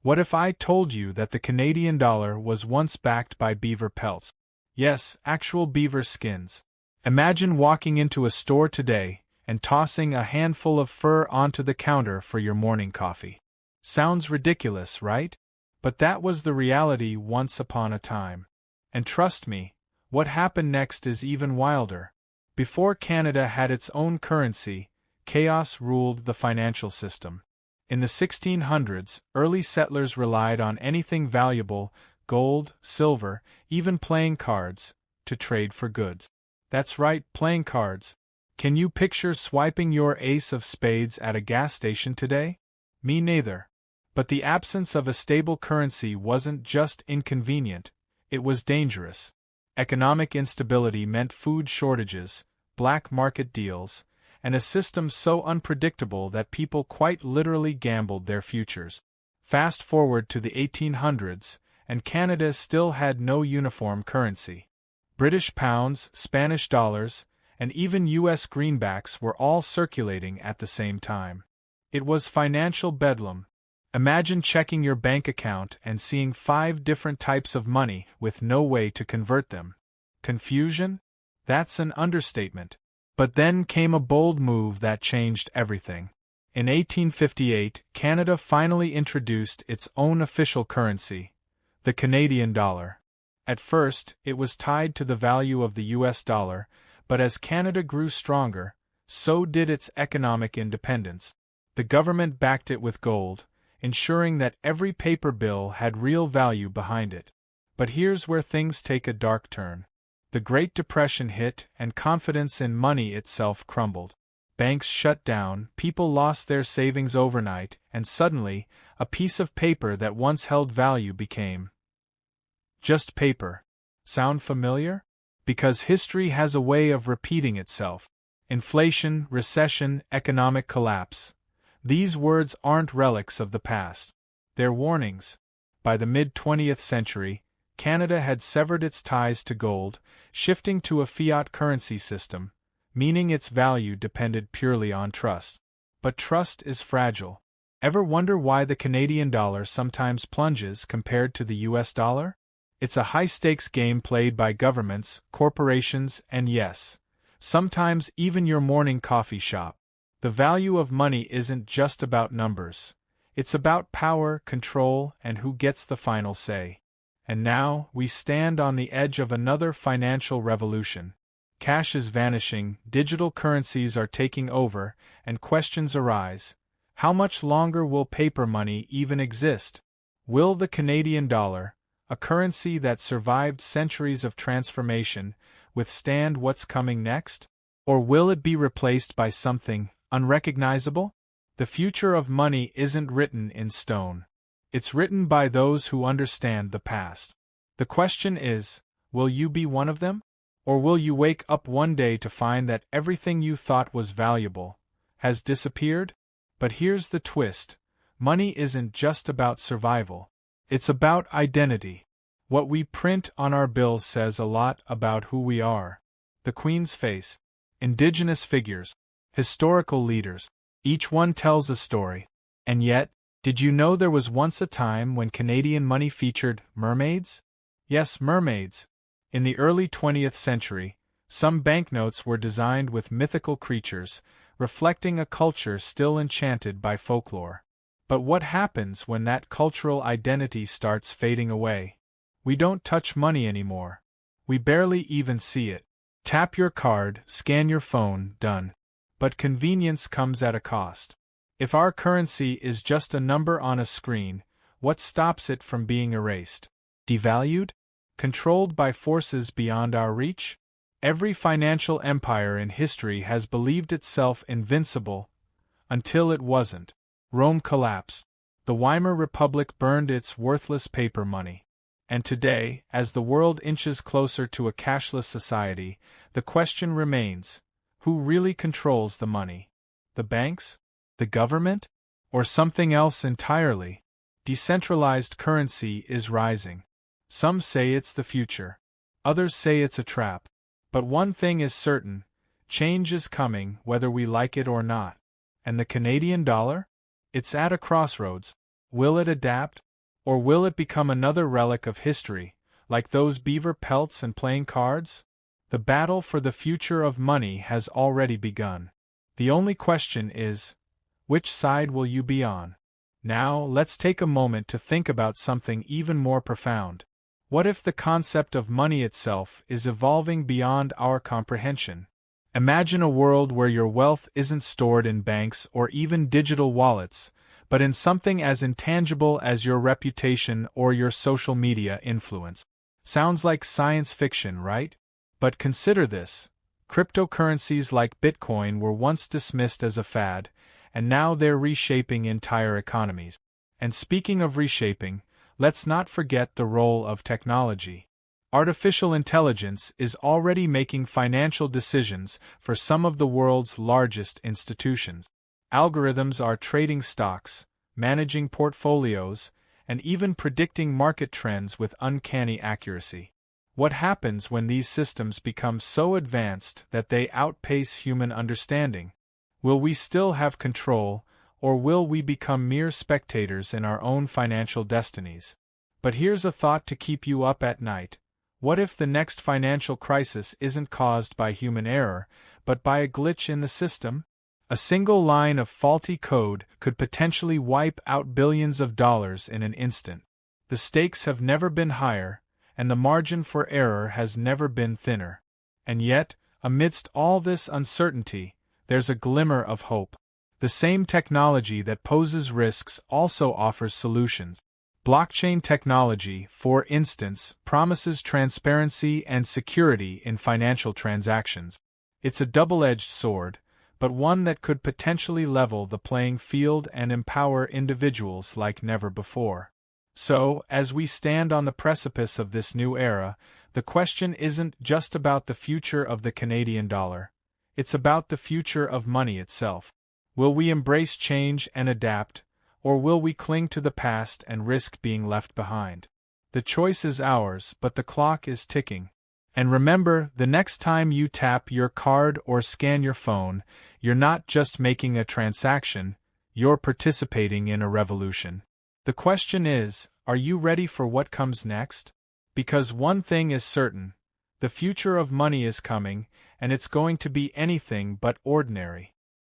What if I told you that the Canadian dollar was once backed by beaver pelts? Yes, actual beaver skins. Imagine walking into a store today and tossing a handful of fur onto the counter for your morning coffee. Sounds ridiculous, right? But that was the reality once upon a time. And trust me, what happened next is even wilder. Before Canada had its own currency, chaos ruled the financial system. In the 1600s, early settlers relied on anything valuable, gold, silver, even playing cards, to trade for goods. That's right, playing cards. Can you picture swiping your ace of spades at a gas station today? Me neither. But the absence of a stable currency wasn't just inconvenient, it was dangerous. Economic instability meant food shortages, black market deals, and a system so unpredictable that people quite literally gambled their futures. Fast forward to the 1800s, and Canada still had no uniform currency. British pounds, Spanish dollars, and even US greenbacks were all circulating at the same time. It was financial bedlam. Imagine checking your bank account and seeing 5 different types of money with no way to convert them. Confusion? That's an understatement. But then came a bold move that changed everything. In 1858, Canada finally introduced its own official currency, the Canadian dollar. At first, it was tied to the value of the US dollar, but as Canada grew stronger, so did its economic independence. The government backed it with gold, ensuring that every paper bill had real value behind it. But here's where things take a dark turn. The Great Depression hit, and confidence in money itself crumbled. Banks shut down, people lost their savings overnight, and suddenly, a piece of paper that once held value became just paper. Sound familiar? Because history has a way of repeating itself. Inflation, recession, economic collapse. These words aren't relics of the past. They're warnings. By the mid-20th century, Canada had severed its ties to gold, shifting to a fiat currency system, meaning its value depended purely on trust. But trust is fragile. Ever wonder why the Canadian dollar sometimes plunges compared to the US dollar? It's a high-stakes game played by governments, corporations, and yes, sometimes even your morning coffee shop. The value of money isn't just about numbers. It's about power, control, and who gets the final say. And now, we stand on the edge of another financial revolution. Cash is vanishing, digital currencies are taking over, and questions arise. How much longer will paper money even exist? Will the Canadian dollar, a currency that survived centuries of transformation, withstand what's coming next? Or will it be replaced by something unrecognizable? The future of money isn't written in stone. It's written by those who understand the past. The question is, will you be one of them? Or will you wake up one day to find that everything you thought was valuable has disappeared? But here's the twist. Money isn't just about survival. It's about identity. What we print on our bills says a lot about who we are. The Queen's face, Indigenous figures, historical leaders, each one tells a story. And yet, did you know there was once a time when Canadian money featured mermaids? Yes, mermaids. In the early 20th century, some banknotes were designed with mythical creatures, reflecting a culture still enchanted by folklore. But what happens when that cultural identity starts fading away? We don't touch money anymore. We barely even see it. Tap your card, scan your phone, done. But convenience comes at a cost. If our currency is just a number on a screen, what stops it from being erased? Devalued? Controlled by forces beyond our reach? Every financial empire in history has believed itself invincible, until it wasn't. Rome collapsed. The Weimar Republic burned its worthless paper money. And today, as the world inches closer to a cashless society, the question remains, who really controls the money? The banks? The government? Or something else entirely? Decentralized currency is rising. Some say it's the future. Others say it's a trap. But one thing is certain, change is coming whether we like it or not. And the Canadian dollar? It's at a crossroads. Will it adapt? Or will it become another relic of history, like those beaver pelts and playing cards? The battle for the future of money has already begun. The only question is, which side will you be on? Now, let's take a moment to think about something even more profound. What if the concept of money itself is evolving beyond our comprehension? Imagine a world where your wealth isn't stored in banks or even digital wallets, but in something as intangible as your reputation or your social media influence. Sounds like science fiction, right? But consider this. Cryptocurrencies like Bitcoin were once dismissed as a fad, and now they're reshaping entire economies. And speaking of reshaping, let's not forget the role of technology. Artificial intelligence is already making financial decisions for some of the world's largest institutions. Algorithms are trading stocks, managing portfolios, and even predicting market trends with uncanny accuracy. What happens when these systems become so advanced that they outpace human understanding? Will we still have control, or will we become mere spectators in our own financial destinies? But here's a thought to keep you up at night. What if the next financial crisis isn't caused by human error, but by a glitch in the system? A single line of faulty code could potentially wipe out billions of dollars in an instant. The stakes have never been higher, and the margin for error has never been thinner. And yet, amidst all this uncertainty, there's a glimmer of hope. The same technology that poses risks also offers solutions. Blockchain technology, for instance, promises transparency and security in financial transactions. It's a double-edged sword, but one that could potentially level the playing field and empower individuals like never before. So, as we stand on the precipice of this new era, the question isn't just about the future of the Canadian dollar. It's about the future of money itself. Will we embrace change and adapt, or will we cling to the past and risk being left behind? The choice is ours, but the clock is ticking. And remember, the next time you tap your card or scan your phone, you're not just making a transaction, you're participating in a revolution. The question is, are you ready for what comes next? Because one thing is certain, the future of money is coming, and it's going to be anything but ordinary.